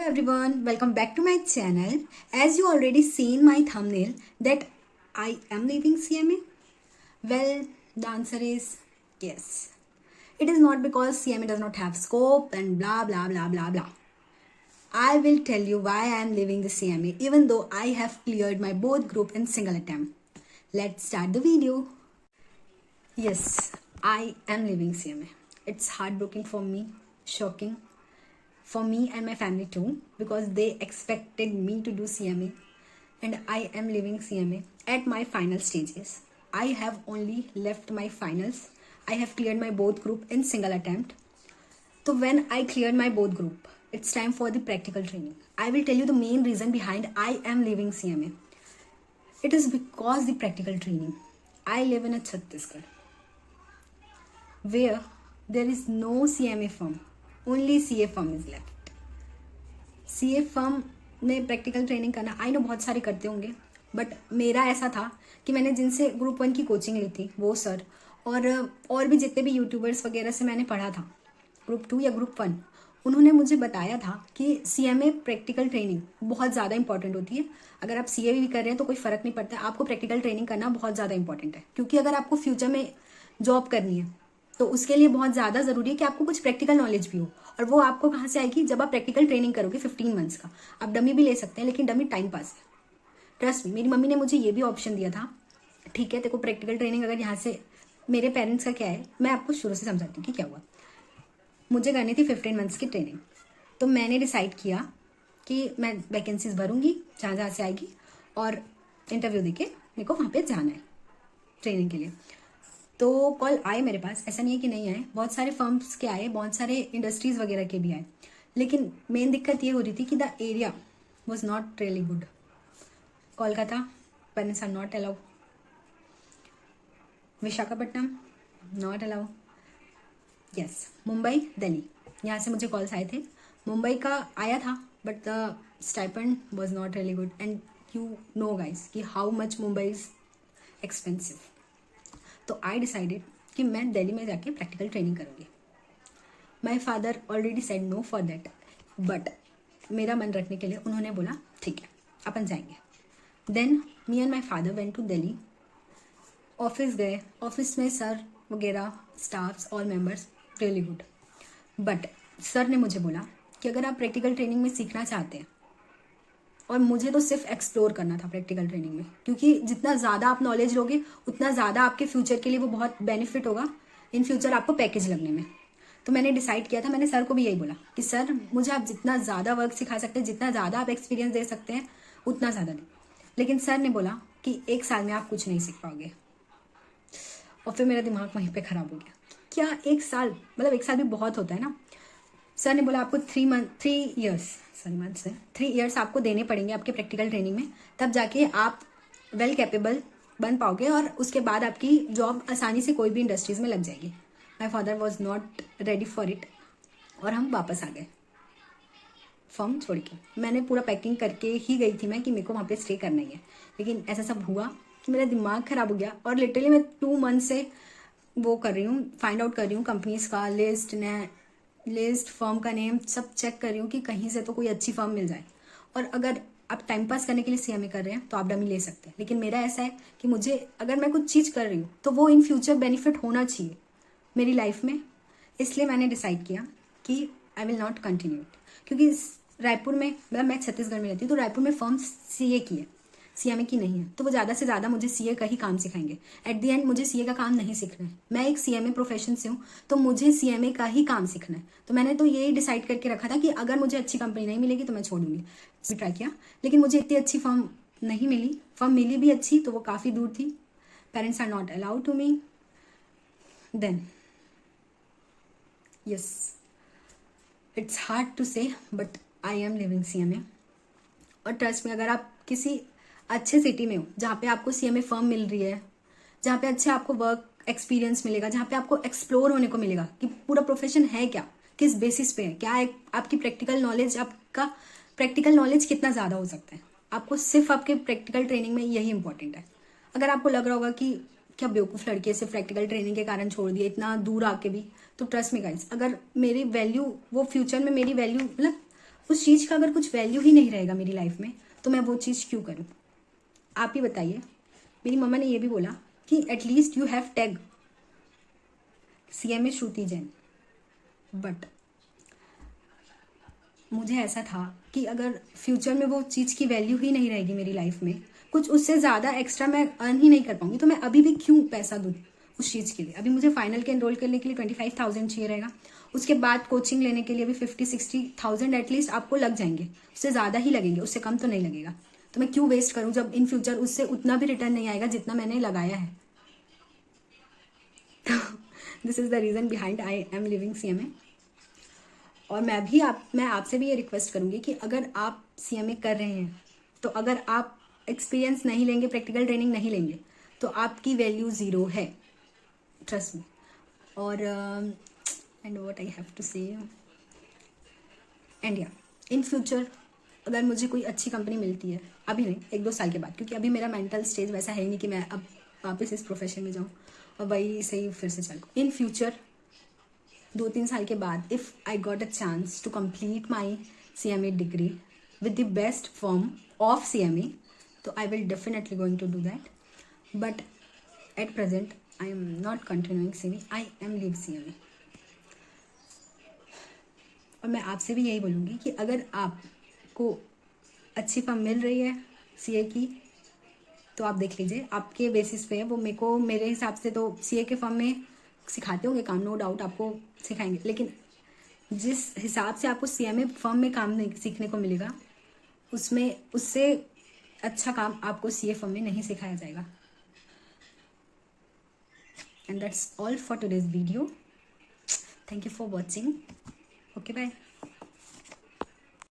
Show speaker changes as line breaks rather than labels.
everyone, welcome back to my channel. As you already seen my thumbnail that I am leaving CMA. Well, the answer is yes. It is not because CMA does not have scope and blah blah blah blah blah. I will tell you why I am leaving the CMA even though I have cleared my both group in single attempt. Let's start the video. Yes, I am leaving CMA. It's heartbreaking for me, shocking for me and my family too, because they expected me to do CMA and I am leaving CMA at my final stages. I have only left my finals. I have cleared my both group in single attempt. So when I cleared my both group, it's time for the practical training. I will tell you the main reason behind I am leaving CMA. It is because the practical training. I live in a Chhattisgarh where there is no CMA firm. Only CA firm is left. CA firm में practical training करना I know बहुत सारे करते होंगे, but मेरा ऐसा था कि मैंने जिनसे ग्रुप 1 की कोचिंग ली थी वो सर और भी जितने भी यूट्यूबर्स वगैरह से मैंने पढ़ा था ग्रुप 2 या ग्रुप 1, उन्होंने मुझे बताया था कि CMA प्रैक्टिकल ट्रेनिंग बहुत ज़्यादा इंपॉर्टेंट होती है. अगर आप CA भी कर रहे हैं तो कोई फ़र्क नहीं पड़ता, आपको प्रैक्टिकल ट्रेनिंग करना बहुत ज़्यादा इंपॉर्टेंट है, क्योंकि अगर आपको फ्यूचर में जॉब करनी है तो उसके लिए बहुत ज़्यादा ज़रूरी है कि आपको कुछ प्रैक्टिकल नॉलेज भी हो. और वो आपको कहाँ से आएगी? जब आप प्रैक्टिकल ट्रेनिंग करोगे 15 मंथ्स का. आप डमी भी ले सकते हैं, लेकिन डमी टाइम पास है. ट्रस्ट मी, मेरी मम्मी ने मुझे ये भी ऑप्शन दिया था, ठीक है तेरे को प्रैक्टिकल ट्रेनिंग अगर यहाँ से, मेरे पेरेंट्स का क्या है, मैं आपको शुरू से समझाती हूँ कि क्या हुआ. मुझे करनी थी 15 मंथ्स की ट्रेनिंग, तो मैंने डिसाइड किया कि मैं वैकेंसीज भरूंगी जहाँ जहाँ से आएगी और इंटरव्यू देके मेरे को वहाँ पर जाना है ट्रेनिंग के लिए. तो कॉल आए मेरे पास, ऐसा नहीं है कि नहीं आए, बहुत सारे फर्म्स के आए, बहुत सारे इंडस्ट्रीज़ वगैरह के भी आए, लेकिन मेन दिक्कत ये हो रही थी कि the area was not really good. Kolkata parents are not allow, Visakhapatnam not allow, yes Mumbai Delhi, यहाँ से मुझे कॉल्स आए थे. मुंबई का आया था but the stipend was not really good and you know guys कि how much Mumbai is expensive. तो आई डिसाइडेड कि मैं दिल्ली में जाके प्रैक्टिकल ट्रेनिंग करूँगी. My father already said no for that, but मेरा मन रखने के लिए उन्होंने बोला ठीक है अपन जाएंगे. Then me and my father went to Delhi. Office गए, ऑफिस में सर वगैरह staffs all members really good, but sir ने मुझे बोला कि अगर आप प्रैक्टिकल ट्रेनिंग में सीखना चाहते हैं, और मुझे तो सिर्फ एक्सप्लोर करना था प्रैक्टिकल ट्रेनिंग में, क्योंकि जितना ज़्यादा आप नॉलेज लोगे उतना ज़्यादा आपके फ्यूचर के लिए वो बहुत बेनिफिट होगा इन फ्यूचर आपको पैकेज लगने में. तो मैंने डिसाइड किया था, मैंने सर को भी यही बोला कि सर मुझे आप जितना ज़्यादा वर्क सिखा सकते हैं, जितना ज़्यादा आप एक्सपीरियंस दे सकते हैं उतना ज़्यादा दें. लेकिन सर ने बोला कि 1 साल में आप कुछ नहीं सीख पाओगे. और फिर मेरा दिमाग वहीं पर ख़राब हो गया. क्या 1 साल, मतलब 1 साल भी बहुत होता है ना. सर ने बोला आपको 3 इयर्स आपको देने पड़ेंगे आपके प्रैक्टिकल ट्रेनिंग में, तब जाके आप वेल कैपेबल बन पाओगे और उसके बाद आपकी जॉब आसानी से कोई भी इंडस्ट्रीज़ में लग जाएगी. My father was not ready for it और हम वापस आ गए फॉर्म छोड़ के. मैंने पूरा पैकिंग करके ही गई थी मैं कि मेरे को वहाँ पे स्टे करना ही है, लेकिन ऐसा सब हुआ कि मेरा दिमाग ख़राब हो गया. और लिटरली मैं 2 मंथ से वो कर रही हूँ, फाइंड आउट कर रही हूँ कंपनीज़ का लिस्ट फर्म का नेम सब चेक कर रही हूँ कि कहीं से तो कोई अच्छी फर्म मिल जाए. और अगर आप टाइम पास करने के लिए CMA कर रहे हैं तो आप डमी ले सकते हैं, लेकिन मेरा ऐसा है कि मुझे अगर मैं कुछ चीज़ कर रही हूँ तो वो इन फ्यूचर बेनिफिट होना चाहिए मेरी लाइफ में. इसलिए मैंने डिसाइड किया कि I will not continue it, क्योंकि रायपुर में, मतलब मैं छत्तीसगढ़ में रहती हूँ, तो रायपुर में फर्म CA की है, CMA की नहीं है, तो वो ज़्यादा से ज़्यादा मुझे CA का ही काम सिखाएंगे. एट दी एंड मुझे CA का काम नहीं सीखना है. मैं एक CMA प्रोफेशन से हूँ तो मुझे CMA का ही काम सीखना है. तो मैंने तो यही डिसाइड करके रखा था कि अगर मुझे अच्छी कंपनी नहीं मिलेगी तो मैं छोड़ दूँगी. भी ट्राई किया, लेकिन मुझे इतनी अच्छी फर्म नहीं मिली. फर्म मिली भी अच्छी तो वो काफ़ी दूर थी. Parents are not allowed to me. Then yes, it's hard to say but I am living CMA. और ट्रस्ट में, अगर आप किसी अच्छे सिटी में हो जहाँ पे आपको CMA फर्म मिल रही है, जहाँ पे अच्छे आपको वर्क एक्सपीरियंस मिलेगा, जहाँ पे आपको एक्सप्लोर होने को मिलेगा कि पूरा प्रोफेशन है क्या, किस बेसिस पे है, क्या है आपकी प्रैक्टिकल नॉलेज, आपका प्रैक्टिकल नॉलेज कितना ज़्यादा हो सकता है, आपको सिर्फ आपके प्रैक्टिकल ट्रेनिंग में यही इंपॉर्टेंट है. अगर आपको लग रहा होगा कि क्या बेवकूफ़ लड़की है सिर्फ प्रैक्टिकल ट्रेनिंग के कारण छोड़ दिया इतना दूर आके भी, तो ट्रस्ट में गाइस, अगर मेरी वैल्यू, वो फ्यूचर में मेरी वैल्यू, मतलब उस चीज़ का अगर कुछ वैल्यू ही नहीं रहेगा मेरी लाइफ में तो मैं वो चीज़ क्यों करूँ? आप ही बताइए। मेरी मम्मा ने ये भी बोला कि at least you have tag CMA Shruti Jain, but मुझे ऐसा था कि अगर फ्यूचर में वो चीज़ की वैल्यू ही नहीं रहेगी मेरी लाइफ में, कुछ उससे ज़्यादा एक्स्ट्रा मैं अर्न ही नहीं कर पाऊंगी, तो मैं अभी भी क्यों पैसा दूँ उस चीज़ के लिए? अभी मुझे फाइनल के एनरोल करने के लिए 25,000 चाहिए रहेगा, उसके बाद कोचिंग लेने के लिए भी 50-60,000 एटलीस्ट आपको लग जाएंगे, उससे ज़्यादा ही लगेंगे, उससे कम तो नहीं लगेगा। तो मैं क्यों वेस्ट करूँ जब इन फ्यूचर उससे उतना भी रिटर्न नहीं आएगा जितना मैंने लगाया है। This is the reason behind I am living CMA। और मैं आपसे भी ये रिक्वेस्ट करूँगी कि अगर आप CMA कर रहे हैं तो अगर आप एक्सपीरियंस नहीं लेंगे, प्रैक्टिकल ट्रेनिंग नहीं लेंगे, तो आपकी वैल्यू ज़ीरो है, ट्रस्ट मी। और and what I have to say, and या इन फ्यूचर अगर मुझे कोई अच्छी कंपनी मिलती है, अभी नहीं 1-2 साल के बाद, क्योंकि अभी मेरा मेंटल स्टेज वैसा है ही नहीं कि मैं अब वापस इस प्रोफेशन में जाऊँ और वही सही फिर से चल। इन फ्यूचर 2-3 साल के बाद if I got a chance to complete my CMA degree with the best form of CMA, तो I will definitely going to do that, but at present I am not continuing CMA, I am leave CMA। और मैं आपसे भी यही बोलूँगी कि अगर आपको अच्छी फर्म मिल रही है CA की, तो आप देख लीजिए, आपके बेसिस पे है वो। मेरे हिसाब से तो CA के फर्म में सिखाते होंगे काम, नो डाउट आपको सिखाएंगे, लेकिन जिस हिसाब से आपको CMA फर्म में काम नहीं सीखने को मिलेगा, उससे अच्छा काम आपको CA फर्म में नहीं सिखाया जाएगा। And that's all for today's video. Thank you for watching. Okay, bye.